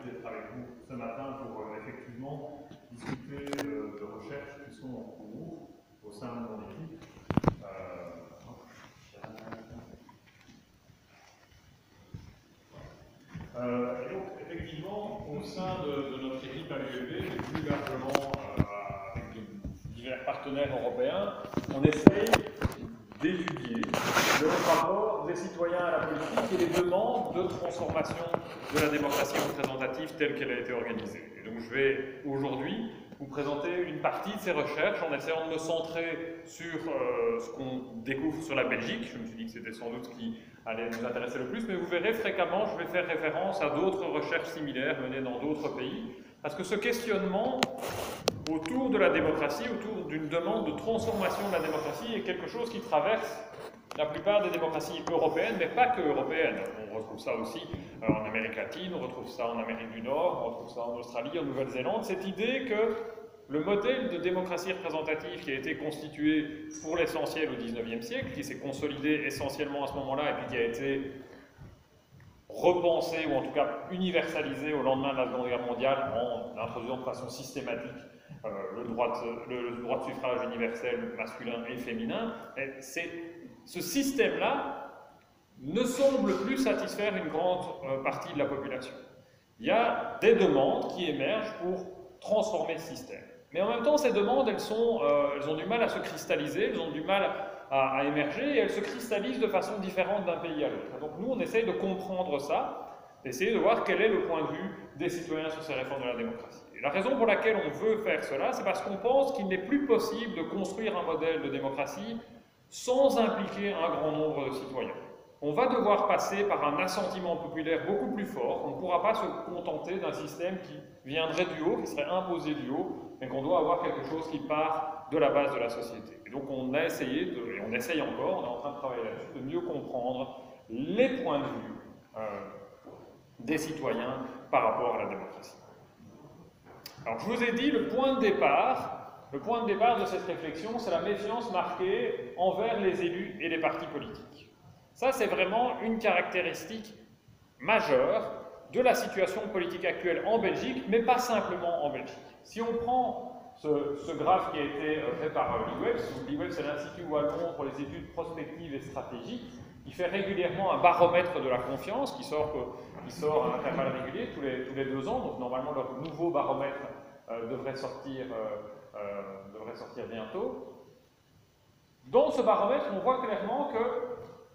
d'être avec vous ce matin pour effectivement discuter de recherches qui sont en cours au sein de mon équipe. Et donc, effectivement, au sein de notre équipe à l'UEB, et plus largement avec divers partenaires européens, on essaye d'étudier le rapport des citoyens à la politique et les demandes de transformation de la démocratie représentative telle qu'elle a été organisée. Et donc je vais aujourd'hui vous présenter une partie de ces recherches en essayant de me centrer sur ce qu'on découvre sur la Belgique. Je me suis dit que c'était sans doute ce qui allait nous intéresser le plus, mais vous verrez fréquemment, je vais faire référence à d'autres recherches similaires menées dans d'autres pays, parce que ce questionnement autour de la démocratie, autour d'une demande de transformation de la démocratie est quelque chose qui traverse la plupart des démocraties européennes, mais pas que européennes. On retrouve ça aussi en Amérique latine, on retrouve ça en Amérique du Nord, on retrouve ça en Australie, en Nouvelle-Zélande. Cette idée que le modèle de démocratie représentative qui a été constitué pour l'essentiel au XIXe siècle, qui s'est consolidé essentiellement à ce moment-là et puis qui a été repensé ou en tout cas universalisé au lendemain de la Seconde Guerre mondiale en introduisant de façon systématique le droit de suffrage universel masculin et féminin, ce système-là ne semble plus satisfaire une grande partie de la population. Il y a des demandes qui émergent pour transformer ce système. Mais en même temps, ces demandes, elles ont du mal à se cristalliser, elles ont du mal à émerger, et elles se cristallisent de façon différente d'un pays à l'autre. Donc nous, on essaye de comprendre ça, d'essayer de voir quel est le point de vue des citoyens sur ces réformes de la démocratie. Et la raison pour laquelle on veut faire cela, c'est parce qu'on pense qu'il n'est plus possible de construire un modèle de démocratie sans impliquer un grand nombre de citoyens. On va devoir passer par un assentiment populaire beaucoup plus fort. On ne pourra pas se contenter d'un système qui viendrait du haut, qui serait imposé du haut, mais qu'on doit avoir quelque chose qui part de la base de la société. Et donc on a essayé, et on essaye encore, on est en train de travailler là-dessus, de mieux comprendre les points de vue des citoyens par rapport à la démocratie. Alors je vous ai dit, le point de départ de cette réflexion, c'est la méfiance marquée envers les élus et les partis politiques. Ça, c'est vraiment une caractéristique majeure de la situation politique actuelle en Belgique, mais pas simplement en Belgique. Si on prend ce graphe qui a été fait par l'IWEF, l'IWEF c'est l'Institut wallon pour les études prospectives et stratégiques, qui fait régulièrement un baromètre de la confiance qui sort à intervalles réguliers tous les 2 ans, donc normalement leur nouveau baromètre devrait sortir bientôt. Dans ce baromètre, on voit clairement que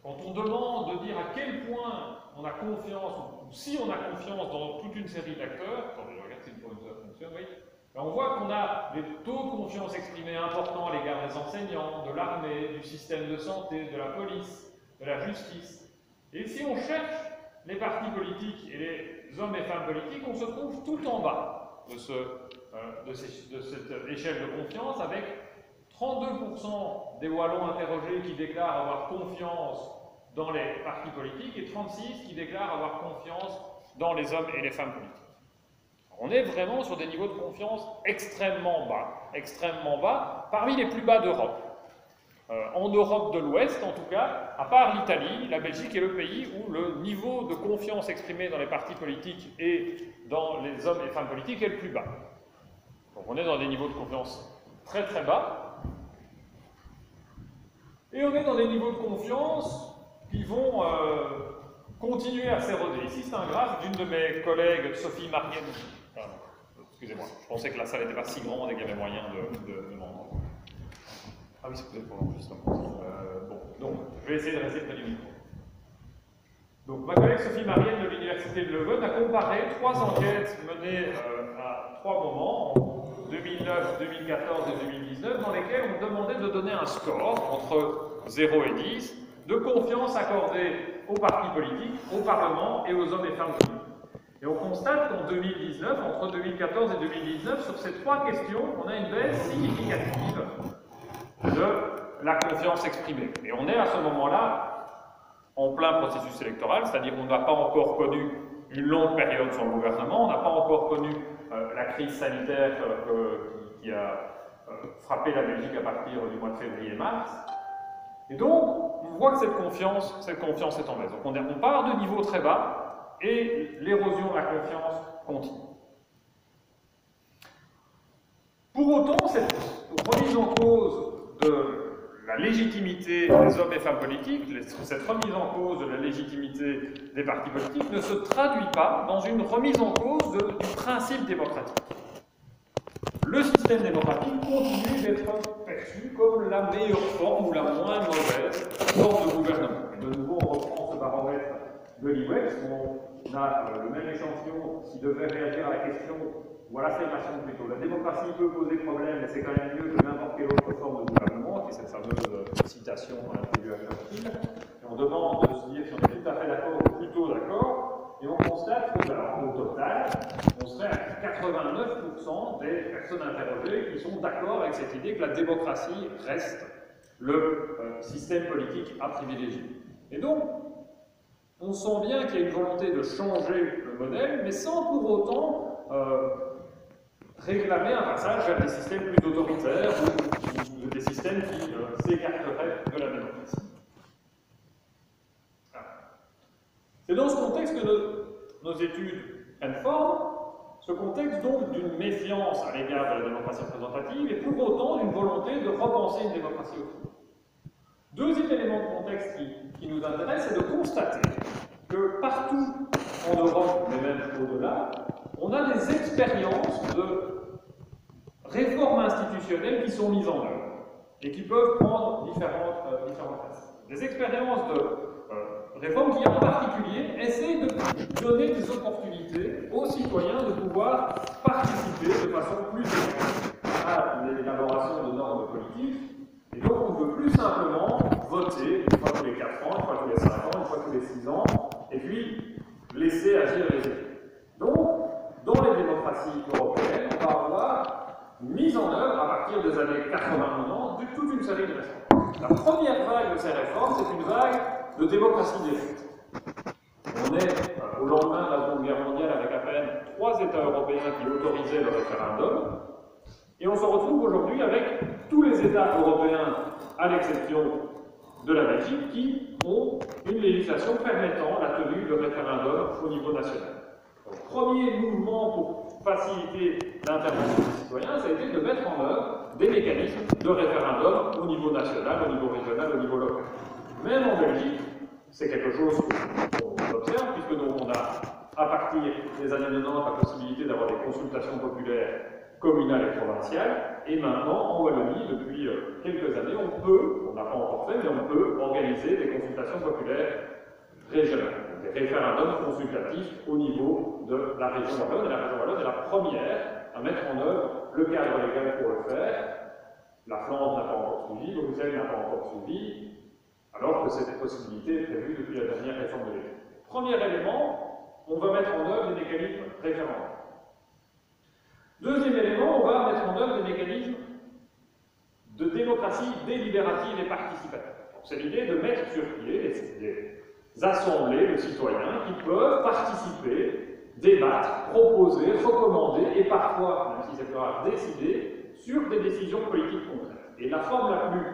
quand on demande de dire à quel point on a confiance, ou si on a confiance dans toute une série d'acteurs, attendez, je regarde si le pointeur fonctionne, oui, ben on voit qu'on a des taux de confiance exprimés importants à l'égard des enseignants, de l'armée, du système de santé, de la police, de la justice. Et si on cherche les partis politiques et les hommes et femmes politiques, on se trouve tout en bas de cette échelle de confiance, avec 32% des Wallons interrogés qui déclarent avoir confiance dans les partis politiques et 36% qui déclarent avoir confiance dans les hommes et les femmes politiques. On est vraiment sur des niveaux de confiance extrêmement bas, parmi les plus bas d'Europe. En Europe de l'Ouest, en tout cas, à part l'Italie, la Belgique est le pays où le niveau de confiance exprimé dans les partis politiques et dans les hommes et femmes politiques est le plus bas. Donc on est dans des niveaux de confiance très très bas. Et on est dans des niveaux de confiance qui vont continuer à s'éroder. Ici, c'est un graphe d'une de mes collègues, Sophie Marienne. Excusez-moi, je pensais que la salle n'était pas si grande et qu'il y avait moyen de m'entendre. Ah oui, c'est peut-être pour l'enregistrement. Bon, donc, je vais essayer de rester près du micro. Donc, ma collègue Sophie Marienne de l'Université de Leuven a comparé 3 enquêtes menées à 3 moments, en 2009, 2014 et 2019, dans lesquelles on demandait de donner un score entre 0 et 10 de confiance accordée aux partis politiques, au Parlement et aux hommes et femmes politiques. Et on constate qu'en 2019, entre 2014 et 2019, sur ces 3 questions, on a une baisse significative de la confiance exprimée. Et on est à ce moment-là en plein processus électoral, c'est-à-dire qu'on n'a pas encore connu une longue période sans le gouvernement, on n'a pas encore connu la crise sanitaire qui a frappé la Belgique à partir du mois de février-mars. Et donc, on voit que cette confiance est en baisse. Donc on part de niveaux très bas, et l'érosion de la confiance continue. Pour autant, cette remise en cause de la légitimité des hommes et femmes politiques, cette remise en cause de la légitimité des partis politiques ne se traduit pas dans une remise en cause du principe démocratique. Le système démocratique continue d'être perçu comme la meilleure forme ou la moins mauvaise forme de gouvernement. Et de nouveau, on reprend ce baromètre de l'IWEX, on a le même échantillon qui devait réagir à la question ou à l'affirmation plutôt. La démocratie peut poser problème, mais c'est quand même mieux que n'importe quelle autre forme de gouvernement, qui est cette fameuse citation attribuée à Churchill. Et on demande de se dire si on est tout à fait d'accord ou plutôt d'accord, et on constate que, alors, au total, on serait à 89% des personnes interrogées qui sont d'accord avec cette idée que la démocratie reste le système politique à privilégier. Et donc, on sent bien qu'il y a une volonté de changer le modèle, mais sans pour autant réclamer un passage vers des systèmes plus autoritaires ou des systèmes qui s'écarteraient de la démocratie. C'est dans ce contexte que nos études prennent forme, ce contexte donc d'une méfiance à l'égard de la démocratie représentative et pour autant d'une volonté de repenser une démocratie autonome. Deuxième élément de contexte qui nous intéresse, c'est de constater que partout en Europe, mais même au-delà, on a des expériences de réformes institutionnelles qui sont mises en œuvre et qui peuvent prendre différentes faces. Des expériences de réformes qui, en particulier, essaient de donner des opportunités aux citoyens de pouvoir participer de façon plus directe à l'élaboration de normes politiques. Et donc, on ne veut plus simplement voter une fois tous les 4 ans, une fois tous les 5 ans, une fois tous les 6 ans, et puis laisser agir les élus. Donc, dans les démocraties européennes, on va avoir mise en œuvre, à partir des années 80-90, toute une série de réformes. La première vague de ces réformes, c'est une vague de démocratie directe. On est au lendemain de la Seconde Guerre mondiale avec à peine 3 États européens qui autorisaient le référendum, et on se retrouve aujourd'hui avec tous les États européens, à l'exception de la Belgique, qui ont une législation permettant la tenue de référendum au niveau national. Le premier mouvement pour faciliter l'intervention des citoyens, ça a été de mettre en œuvre des mécanismes de référendum au niveau national, au niveau régional, au niveau local. Même en Belgique, c'est quelque chose qu'on observe, puisque donc on a, à partir des années 90, la possibilité d'avoir des consultations populaires communales et provinciales, et maintenant, en Wallonie, depuis quelques années, on n'a pas encore fait, mais on peut organiser des consultations populaires régionales, des référendums consultatifs au niveau de la région wallonne, et la région wallonne est la première à mettre en œuvre le cadre légal pour le faire. La Flandre n'a pas encore suivi, Bruxelles n'a pas encore suivi, alors que cette possibilité est prévue depuis la dernière réforme de l'État. Premier élément, on va mettre en œuvre des mécanismes référendaires. Deuxième élément, on va mettre en œuvre des mécanismes de démocratie délibérative et participative. C'est l'idée de mettre sur pied des assemblées de citoyens qui peuvent participer, débattre, proposer, recommander et parfois, même si c'est plus rare, décider sur des décisions politiques concrètes. Et la forme la plus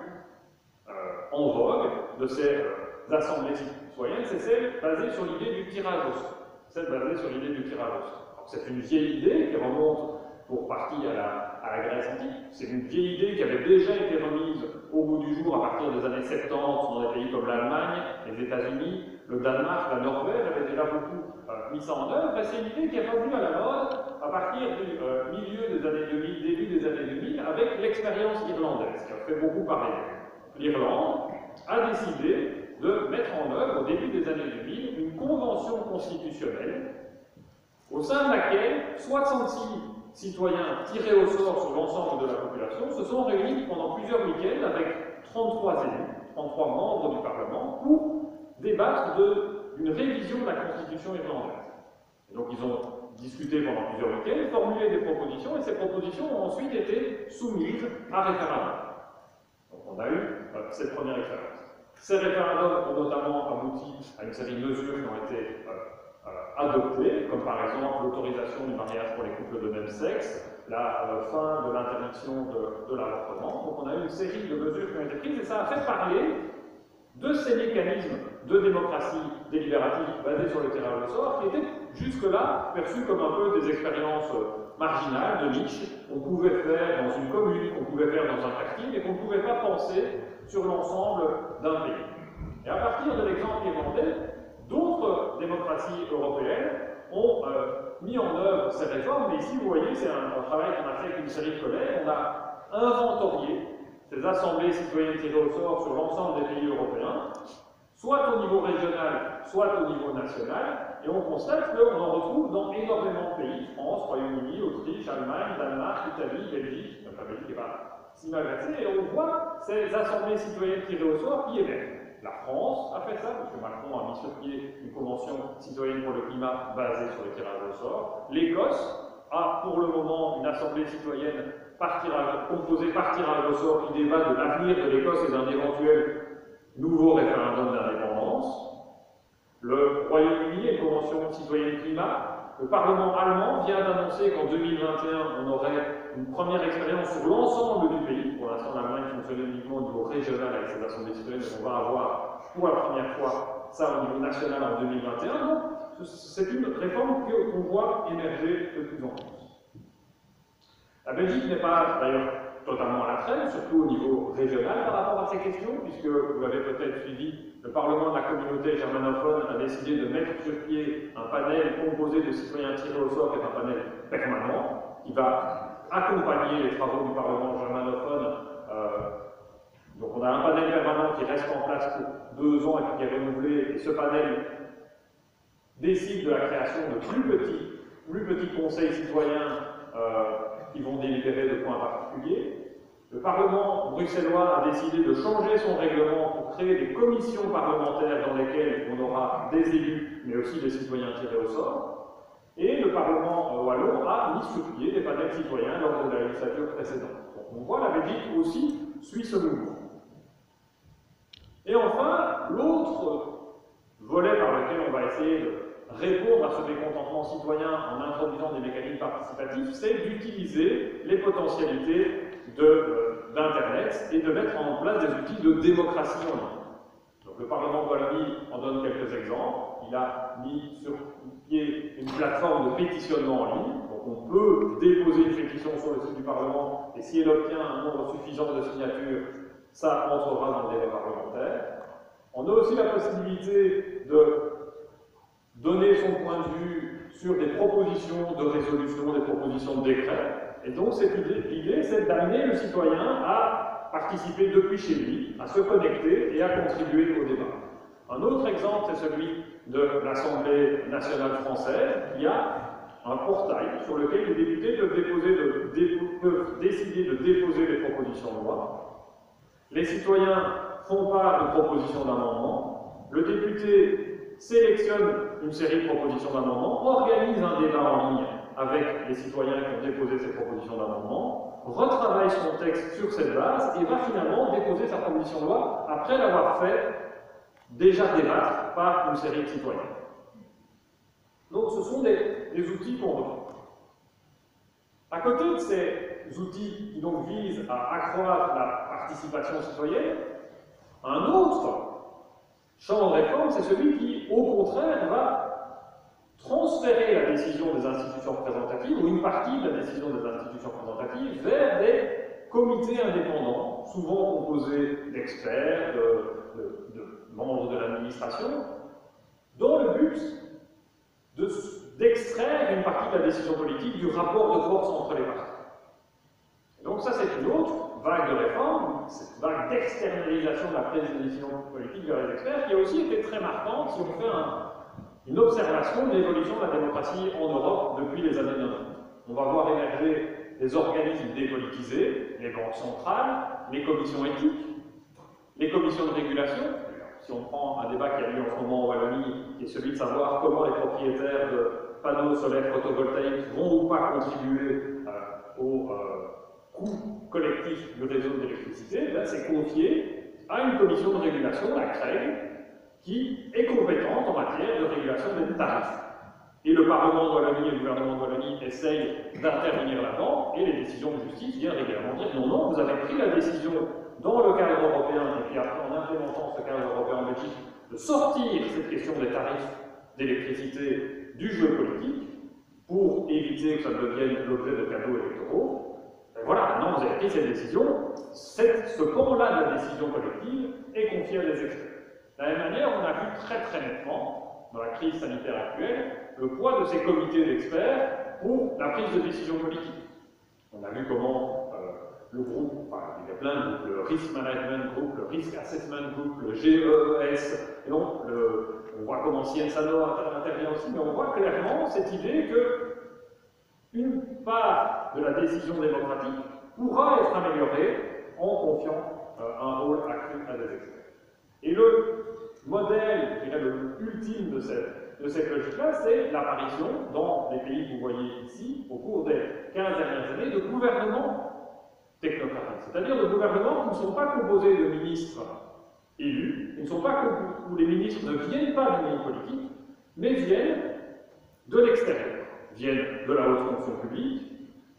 en vogue de ces assemblées citoyennes, c'est celle basée sur l'idée du tirage au sort. Celle basée sur l'idée du tirage au sort. C'est une vieille idée qui remonte pour partie à la Grèce antique. C'est une vieille idée qui avait déjà été remise au bout du jour à partir des années 70 dans des pays comme l'Allemagne, les États-Unis, le Danemark, la Norvège avaient déjà beaucoup mis ça en œuvre. Et c'est une idée qui est revenue à la mode à partir du milieu des années 2000, début des années 2000, avec l'expérience irlandaise, qui a fait beaucoup parler. L'Irlande a décidé de mettre en œuvre, au début des années 2000, une convention constitutionnelle au sein de laquelle 66 citoyens tirés au sort sur l'ensemble de la population se sont réunis pendant plusieurs week-ends avec 33 élus, 33 membres du Parlement, pour débattre d'une révision de la Constitution irlandaise. Et donc ils ont discuté pendant plusieurs week-ends, formulé des propositions, et ces propositions ont ensuite été soumises à référendum. Donc on a eu cette première expérience. Ces référendums ont notamment abouti à une série de mesures qui ont été adoptées, comme par exemple l'autorisation du mariage pour les couples de même sexe, la fin de l'interdiction de l'avortement. Donc on a eu une série de mesures qui ont été prises et ça a fait parler de ces mécanismes de démocratie délibérative basée sur le tirage au sort, qui étaient jusque-là perçues comme un peu des expériences marginales, de niche, qu'on pouvait faire dans une commune, qu'on pouvait faire dans un quartier, mais qu'on ne pouvait pas penser sur l'ensemble d'un pays. Et à partir de l'exemple irlandais, d'autres démocraties européennes ont mis en œuvre ces réformes, mais ici, vous voyez, c'est un travail qu'on a fait avec une série de collègues. On a inventorié ces assemblées citoyennes tirées au sort sur l'ensemble des pays européens, soit au niveau régional, soit au niveau national, et on constate qu'on en retrouve dans énormément de pays, France, Royaume-Uni, Autriche, Allemagne, Danemark, Italie, Belgique, la Belgique n'est pas si mal classée, et on voit ces assemblées citoyennes tirées au sort qui émergent. La France a fait ça, parce que Macron a mis sur pied une convention citoyenne pour le climat basée sur le tirage au sort. L'Écosse a pour le moment une assemblée citoyenne composée par tirage au sort qui débat de l'avenir de l'Écosse et d'un éventuel nouveau référendum d'indépendance. Le Royaume-Uni a une convention citoyenne climat. Le Parlement allemand vient d'annoncer qu'en 2021, on aurait une première expérience sur l'ensemble du pays. Pour l'instant, l'Allemagne fonctionnait uniquement au niveau régional avec ses assemblées citoyennes, mais on va avoir pour la première fois ça au niveau national en 2021. Donc, c'est une réforme qu'on voit émerger de plus en plus. La Belgique n'est pas d'ailleurs totalement à la traîne, surtout au niveau régional par rapport à ces questions, puisque vous l'avez peut-être suivi, le Parlement de la communauté germanophone a décidé de mettre sur pied un panel composé de citoyens tirés au sort, qui est un panel permanent, qui va accompagner les travaux du Parlement germanophone. Donc on a un panel permanent qui reste en place pour 2 ans et puis qui est renouvelé, et ce panel décide de la création de plus petits conseils citoyens qui vont délibérer de points particuliers. Le Parlement bruxellois a décidé de changer son règlement pour créer des commissions parlementaires dans lesquelles on aura des élus, mais aussi des citoyens tirés au sort. Et le Parlement wallon a mis sur pied des panels citoyens lors de la législature précédente. Donc on voit la Belgique aussi suit ce mouvement. Et enfin, l'autre volet par lequel on va essayer de répondre à ce mécontentement citoyen en introduisant des mécanismes participatifs, c'est d'utiliser les potentialités d'Internet et de mettre en place des outils de démocratie en ligne. Donc le Parlement de Wallonie en donne quelques exemples. Il a mis sur pied une plateforme de pétitionnement en ligne. Donc on peut déposer une pétition sur le site du Parlement et si elle obtient un nombre suffisant de signatures, ça entrera dans le débat parlementaire. On a aussi la possibilité de donner son point de vue sur des propositions de résolution, des propositions de décret. Et donc, l'idée, c'est d'amener le citoyen à participer depuis chez lui, à se connecter et à contribuer au débat. Un autre exemple, c'est celui de l'Assemblée nationale française, qui a un portail sur lequel les députés peuvent décider de déposer des propositions de loi. Les citoyens font part de propositions d'amendements. Le député sélectionne une série de propositions d'amendements, organise un débat en ligne avec les citoyens qui ont déposé ces propositions d'amendements, retravaille son texte sur cette base et va finalement déposer sa proposition de loi après l'avoir fait déjà débattre par une série de citoyens. Donc ce sont des outils qu'on retrouve. À côté de ces outils qui donc visent à accroître la participation citoyenne, un autre champ de réforme, c'est celui qui, au contraire, va transférer la décision des institutions représentatives, ou une partie de la décision des institutions représentatives, vers des comités indépendants, souvent composés d'experts, de membres de l'administration, dans le but d'extraire une partie de la décision politique du rapport de force entre les parties. Et donc ça, c'est une autre vague de réforme, cette vague d'externalisation de la prise de décision politique vers les experts, qui a aussi été très marquante si on fait une observation de l'évolution de la démocratie en Europe depuis les années 90. On va voir émerger des organismes dépolitisés, les banques centrales, les commissions éthiques, les commissions de régulation. Si on prend un débat qui a lieu en ce moment en Wallonie, qui est celui de savoir comment les propriétaires de panneaux solaires photovoltaïques vont ou pas contribuer au coût collectif du réseau d'électricité, c'est confié à une commission de régulation, la CREG, qui est compétente en matière de régulation des tarifs. Et le Parlement de Wallonie et le gouvernement de Wallonie essayent d'intervenir là-dedans, et les décisions de justice viennent régulièrement dire non, non, vous avez pris la décision dans le cadre européen, et puis après, en implémentant ce cadre européen en Belgique, de sortir cette question des tarifs d'électricité du jeu politique pour éviter que ça devienne l'objet de cadeaux électoraux. Et voilà, maintenant vous avez pris cette décision, ce pan-là de la décision collective est confié à des experts. De la même manière, on a vu très nettement, dans la crise sanitaire actuelle, le poids de ces comités d'experts pour la prise de décision politique. On a vu comment le groupe, enfin, il y a plein de groupes, le Risk Management Group, le Risk Assessment Group, le GES, et donc on voit comment Cienzano intervient aussi, mais on voit clairement cette idée que une part de la décision démocratique pourra être améliorée en confiant un rôle accru à des experts. Et le modèle, je dirais, le ultime de cette logique-là, c'est l'apparition, dans les pays que vous voyez ici, au cours des 15 dernières années, de gouvernements technocratiques, c'est-à-dire de gouvernements qui ne sont pas composés de ministres élus, où les ministres ne viennent pas du monde politique, mais viennent de l'extérieur, viennent de la haute fonction publique,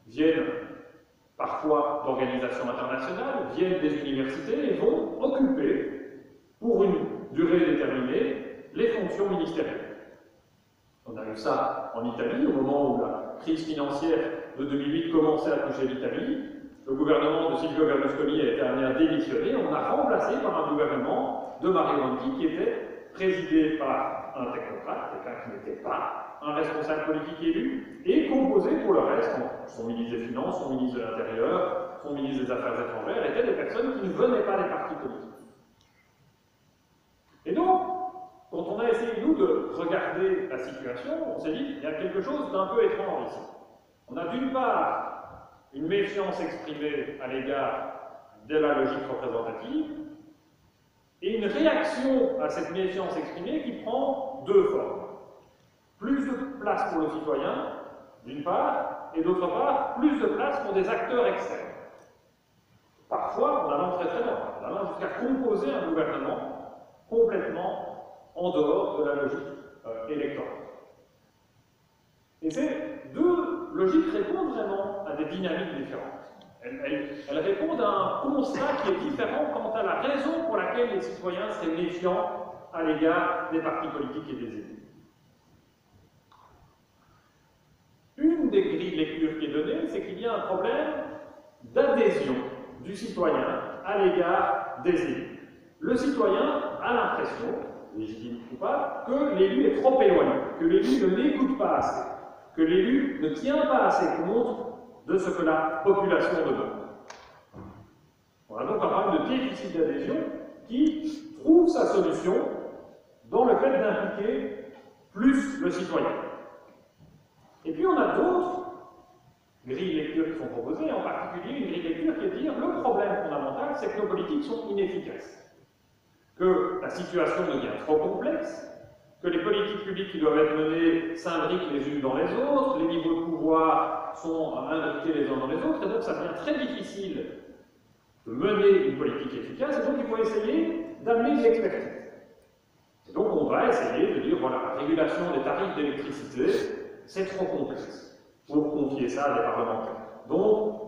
viennent parfois d'organisations internationales, viennent des universités et vont occuper, pour une durée déterminée, les fonctions ministérielles. On a vu ça en Italie, au moment où la crise financière de 2008 commençait à toucher l'Italie. Le gouvernement de Silvio Berlusconi a été amené à démissionner. On a remplacé par un gouvernement de Mario Monti qui était présidé par un technocrate, quelqu'un qui n'était pas un responsable politique élu, et composé pour le reste, son ministre des Finances, son ministre de l'Intérieur, son ministre des Affaires étrangères, étaient des personnes qui ne venaient pas des partis politiques. Et donc, quand on a essayé, nous, de regarder la situation, on s'est dit, il y a quelque chose d'un peu étrange ici. On a d'une part une méfiance exprimée à l'égard de la logique représentative, et une réaction à cette méfiance exprimée qui prend deux formes. Plus de place pour le citoyen, d'une part, et d'autre part, plus de place pour des acteurs externes. Parfois, on allant très loin, on allant jusqu'à composer un gouvernement complètement en dehors de la logique électorale. Et ces deux logiques répondent vraiment à des dynamiques différentes. Elles répondent à un constat qui est différent quant à la raison pour laquelle les citoyens seraient méfiants à l'égard des partis politiques et des élus. Une des grilles de lecture qui est donnée, c'est qu'il y a un problème d'adhésion du citoyen à l'égard des élus. Le citoyen a l'impression, légitime ou pas, que l'élu est trop éloigné, que l'élu ne l'écoute pas assez, que l'élu ne tient pas assez compte de ce que la population demande. On a donc un problème de déficit d'adhésion qui trouve sa solution dans le fait d'impliquer plus le citoyen. Et puis on a d'autres grilles de lecture qui sont proposées, en particulier une grille de lecture qui est de dire le problème fondamental, c'est que nos politiques sont inefficaces, que la situation devient trop complexe, que les politiques publiques qui doivent être menées s'imbriquent les unes dans les autres, les niveaux de pouvoir sont imbriqués les uns dans les autres, et donc ça devient très difficile de mener une politique efficace, et donc il faut essayer d'amener de l'expertise. Et donc on va essayer de dire, voilà, la régulation des tarifs d'électricité, c'est trop complexe pour confier ça à des parlementaires. Donc,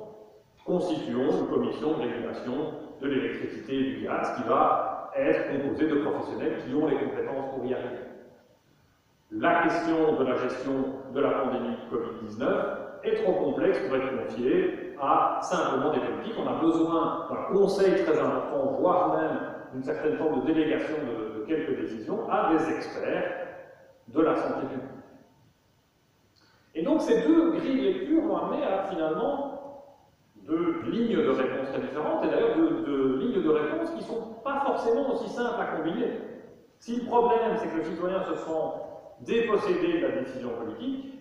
constituons une commission de régulation de l'électricité et du gaz qui va être composée de professionnels qui ont les compétences pour y arriver. La question de la gestion de la pandémie Covid-19 est trop complexe pour être confiée à simplement des politiques. On a besoin d'un conseil très important, voire même d'une certaine forme de délégation de quelques décisions à des experts de la santé publique. Et donc ces deux grilles de lecture m'ont amené à finalement deux lignes de réponse très différentes, et d'ailleurs de lignes de réponse qui ne sont pas forcément aussi simples à combiner. Si le problème c'est que le citoyen se sent dépossédé de la décision politique,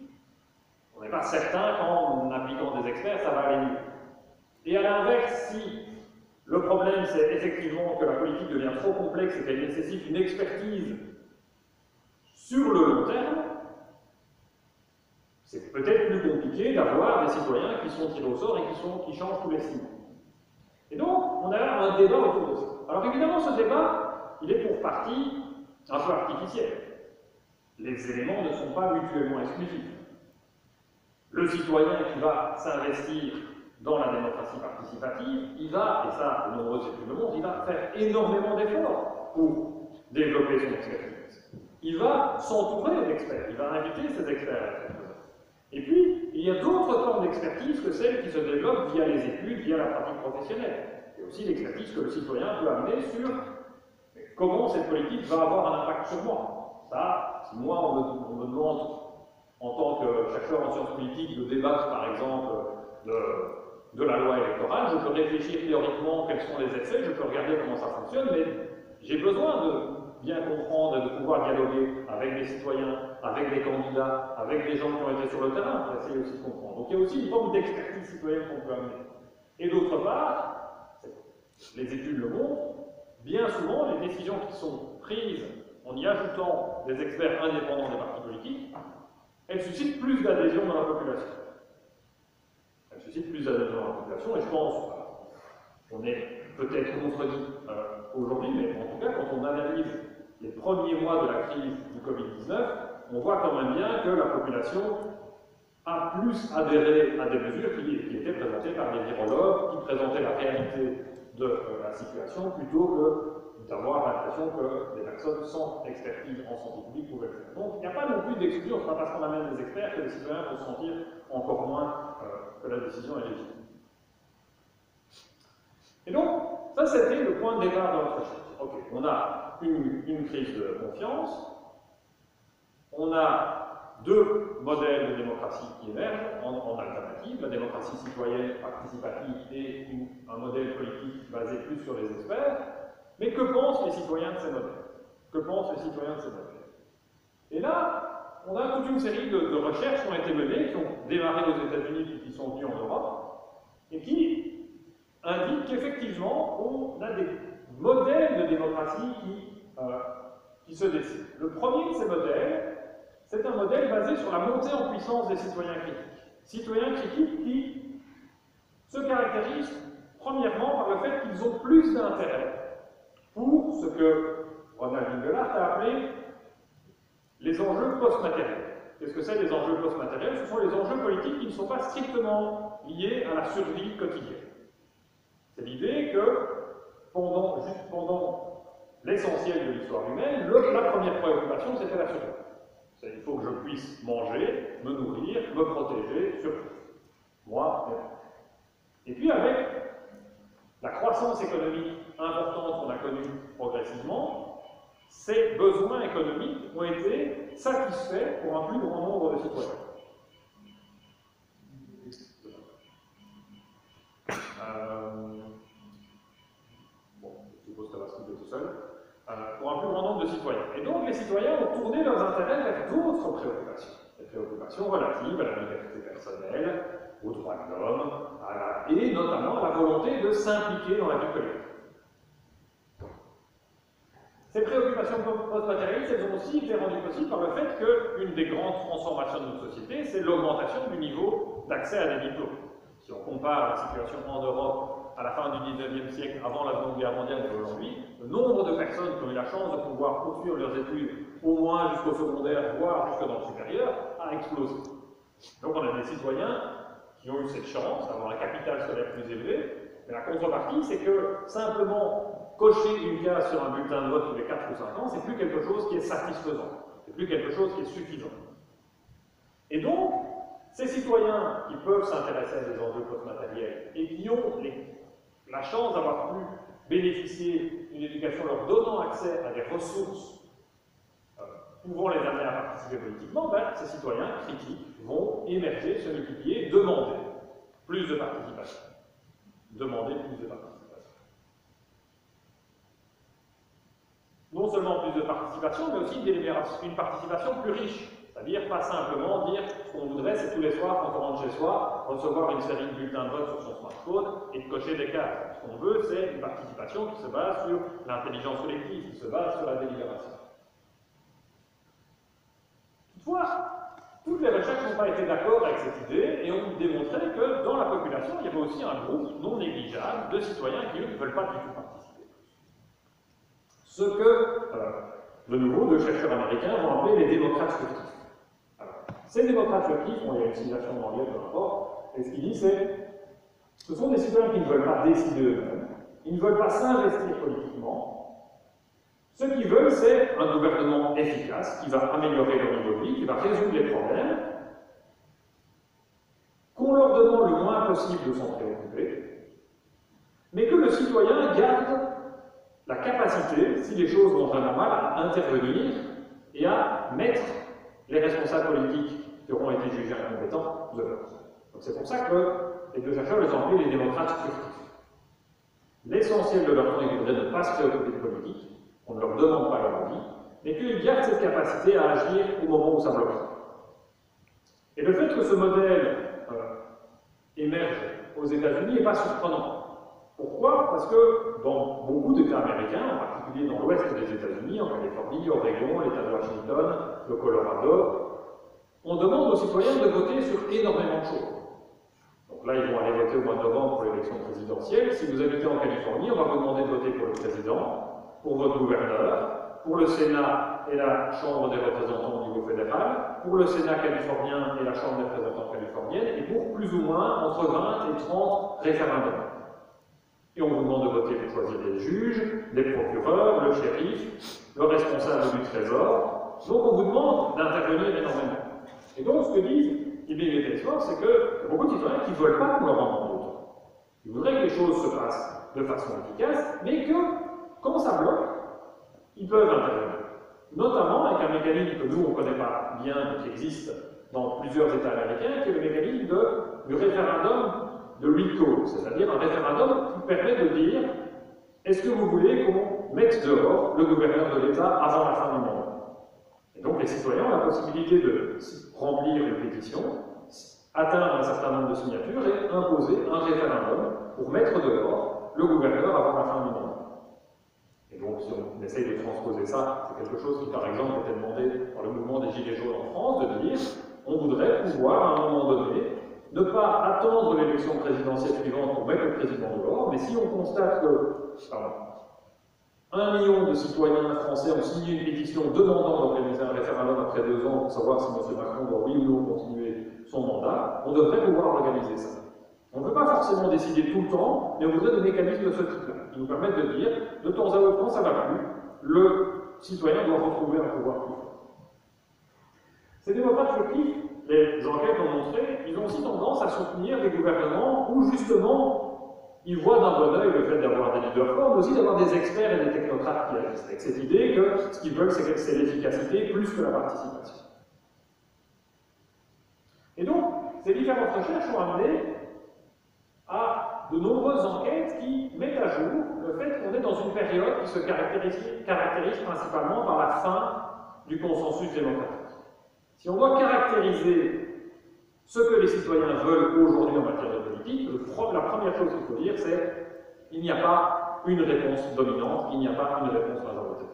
on n'est pas certain qu'en appliquant des experts, ça va aller mieux. Et à l'inverse, si le problème c'est effectivement que la politique devient trop complexe et qu'elle nécessite une expertise sur le long terme, c'est peut-être plus compliqué d'avoir des citoyens qui sont tirés au sort et qui changent tous les 6 mois. Et donc, on a un débat autour de ça. Alors évidemment, ce débat, il est pour partie un peu artificiel. Les éléments ne sont pas mutuellement exclusifs. Le citoyen qui va s'investir dans la démocratie participative, il va, et ça, de nombreuses études le montrent, il va faire énormément d'efforts pour développer son expertise. Il va s'entourer d'experts, il va inviter ses experts à être présents. Et puis, il y a d'autres formes d'expertise que celles qui se développent via les études, via la pratique professionnelle. Il y a aussi l'expertise que le citoyen peut amener sur comment cette politique va avoir un impact sur moi. Ça, si moi on me demande, en tant que chercheur en sciences politiques, de débattre par exemple de la loi électorale, je peux réfléchir théoriquement quels sont les effets, je peux regarder comment ça fonctionne, mais j'ai besoin de bien comprendre et de pouvoir dialoguer avec des citoyens, avec des candidats, avec des gens qui ont été sur le terrain pour essayer aussi de comprendre. Donc il y a aussi une forme d'expertise citoyenne qu'on peut amener. Et d'autre part, les études le montrent, bien souvent les décisions qui sont prises en y ajoutant des experts indépendants des partis politiques, elles suscitent plus d'adhésion dans la population. Elles suscitent plus d'adhésion dans la population, et je pense, on est peut-être contredit aujourd'hui, mais en tout cas, quand on analyse les premiers mois de la crise du Covid-19, on voit quand même bien que la population a plus adhéré à des mesures qui étaient présentées par des virologues, qui présentaient la réalité de la situation, plutôt que d'avoir l'impression que des personnes sans expertise en santé publique pouvaient le faire. Donc, il n'y a pas non plus d'exclusion, ce n'est pas parce qu'on amène des experts que les citoyens vont se sentir encore moins que la décision est légitime. Et donc, ça c'était le point de départ de notre recherche. Ok, on a une crise de confiance, on a deux modèles de démocratie qui émergent en alternative, la démocratie citoyenne participative et un modèle politique basé plus sur les experts. Mais que pensent les citoyens de ces modèles? Que pensent les citoyens de ces modèles? Et là, on a toute une série de recherches qui ont été menées, qui ont démarré aux États-Unis puis qui sont venues en Europe, et qui indiquent qu'effectivement, on a des modèles de démocratie qui se dessinent. Le premier de ces modèles, c'est un modèle basé sur la montée en puissance des citoyens critiques. Citoyens critiques qui se caractérisent premièrement par le fait qu'ils ont plus d'intérêt pour ce que Ronald Inglehart a appelé les enjeux post-matériels. Qu'est-ce que c'est les enjeux post-matériels? Ce sont les enjeux politiques qui ne sont pas strictement liés à la survie quotidienne. C'est l'idée que juste pendant l'essentiel de l'histoire humaine, la première préoccupation, c'était la survie. Il faut que je puisse manger, me nourrir, me protéger, surtout. Moi, et puis avec la croissance économique importante qu'on a connue progressivement, ces besoins économiques ont été satisfaits pour un plus grand nombre de citoyens. Bon, je suppose que ça va se couper tout seul. Pour un plus grand nombre de citoyens. Et donc les citoyens ont tourné leurs intérêts vers d'autres préoccupations. Des préoccupations relatives à la liberté personnelle, aux droits de l'homme, et notamment à la volonté de s'impliquer dans la vie collective. Ces préoccupations post-matérialistes, elles ont aussi été rendues possibles par le fait qu'une des grandes transformations de notre société, c'est l'augmentation du niveau d'accès à des diplômes. Si on compare la situation en Europe à la fin du XIXe siècle, avant la Seconde Guerre mondiale et aujourd'hui, le nombre de personnes qui ont eu la chance de pouvoir poursuivre leurs études au moins jusqu'au secondaire, voire jusque dans le supérieur, a explosé. Donc on a des citoyens qui ont eu cette chance d'avoir un capital scolaire plus élevé, mais la contrepartie, c'est que simplement cocher une case sur un bulletin de vote tous les 4 ou 5 ans, c'est plus quelque chose qui est satisfaisant, c'est plus quelque chose qui est suffisant. Et donc, ces citoyens qui peuvent s'intéresser à des enjeux post-matériels et qui ont la chance d'avoir pu bénéficier d'une éducation leur donnant accès à des ressources pouvant les amener à participer politiquement, ces citoyens critiques vont émerger, se multiplier, demander plus de participation. Demander plus de participation. Non seulement plus de participation, mais aussi une participation plus riche. C'est-à-dire pas simplement dire ce qu'on voudrait, c'est tous les soirs, quand on rentre chez soi, recevoir une série de bulletins de vote sur son smartphone et de cocher des cases. Ce qu'on veut, c'est une participation qui se base sur l'intelligence collective, qui se base sur la délibération. Toutefois, toutes les recherches n'ont pas été d'accord avec cette idée et ont démontré que dans la population, il y avait aussi un groupe non négligeable de citoyens qui, eux, ne veulent pas du tout participer. Ce que, de nouveau, deux chercheurs américains vont appeler les démocrates furtifs. Ces démocrates furtifs, il y a une citation dans le rapport, et ce qu'il dit, c'est ce sont des citoyens qui ne veulent pas décider eux-mêmes, ils ne veulent pas s'investir politiquement, Ce qu'ils veulent, c'est un gouvernement efficace, qui va améliorer leur niveau de vie, qui va résoudre les problèmes, qu'on leur demande le moins possible de s'en préoccuper, mais que le citoyen garde la capacité, si les choses vont vraiment mal, à intervenir et à mettre les responsables politiques qui auront été jugés incompétents dehors. Donc c'est pour ça que les deux chercheurs les ont appelés les démocrates furtifs. L'essentiel de leur temps, ils voudraient ne pas se préoccuper de politique, on ne leur demande pas leur avis, mais qu'ils gardent cette capacité à agir au moment où ça bloque. Et le fait que ce modèle émerge aux États-Unis n'est pas surprenant. Pourquoi? Parce que dans beaucoup d'États américains, en particulier dans l'ouest des États-Unis, en Californie, Oregon, l'État de Washington, le Colorado, on demande aux citoyens de voter sur énormément de choses. Donc là, ils vont aller voter au mois de novembre pour l'élection présidentielle. Si vous habitez en Californie, on va vous demander de voter pour le président, pour votre gouverneur, pour le Sénat et la Chambre des représentants au niveau fédéral, pour le Sénat californien et la Chambre des représentants californienne, et pour plus ou moins entre 20 et 30 référendums. Et on vous demande de voter pour choisir les juges, les procureurs, le shérif, le responsable du trésor. Donc on vous demande d'intervenir énormément. Et donc ce que disent Ibn et Tesfor, c'est qu'il y a beaucoup de citoyens qui ne veulent pas qu'on leur en demande autant. Ils voudraient que les choses se passent de façon efficace, mais que quand ça bloque, ils peuvent intervenir. Notamment avec un mécanisme que nous on ne connaît pas bien, mais qui existe dans plusieurs États américains, qui est le mécanisme du référendum de recall, c'est-à-dire un référendum qui permet de dire est-ce que vous voulez qu'on mette dehors le gouverneur de l'État avant la fin du mandat? Et donc les citoyens ont la possibilité de remplir une pétition, atteindre un certain nombre de signatures et imposer un référendum pour mettre dehors le gouverneur avant la fin du mandat. Et donc si on essaye de transposer ça, c'est quelque chose qui par exemple était demandé par le mouvement des Gilets jaunes en France, de dire on voudrait pouvoir à un moment donné ne pas attendre l'élection présidentielle suivante pour mettre le président dehors, mais si on constate que 1 million de citoyens français ont signé une pétition demandant d'organiser un référendum après 2 ans pour savoir si M. Macron doit oui ou non continuer son mandat, on devrait pouvoir organiser ça. On ne veut pas forcément décider tout le temps, mais on voudrait des mécanismes de ce type-là, qui nous permettent de dire, de temps à autre, quand ça ne va plus, le citoyen doit retrouver un pouvoir plus fort. Ces démocrates furtifs, les enquêtes ont montré, ils ont aussi tendance à soutenir des gouvernements où justement ils voient d'un bon œil le fait d'avoir des leaders forts, mais aussi d'avoir des experts et des technocrates qui agissent, avec cette idée que ce qu'ils veulent, c'est l'efficacité plus que la participation. Et donc, ces différentes recherches ont amené à de nombreuses enquêtes qui mettent à jour le fait qu'on est dans une période qui se caractérise principalement par la fin du consensus démocratique. Si on doit caractériser ce que les citoyens veulent aujourd'hui en matière de politique, la première chose qu'il faut dire, c'est qu'il n'y a pas une réponse dominante, il n'y a pas une réponse majoritaire.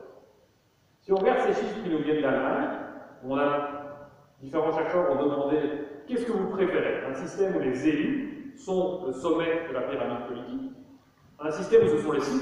Si on regarde ces chiffres qui nous viennent d'Allemagne, différents chercheurs ont demandé qu'est-ce que vous préférez? Un système où les élus sont le sommet de la pyramide politique, un système où ce sont les citoyens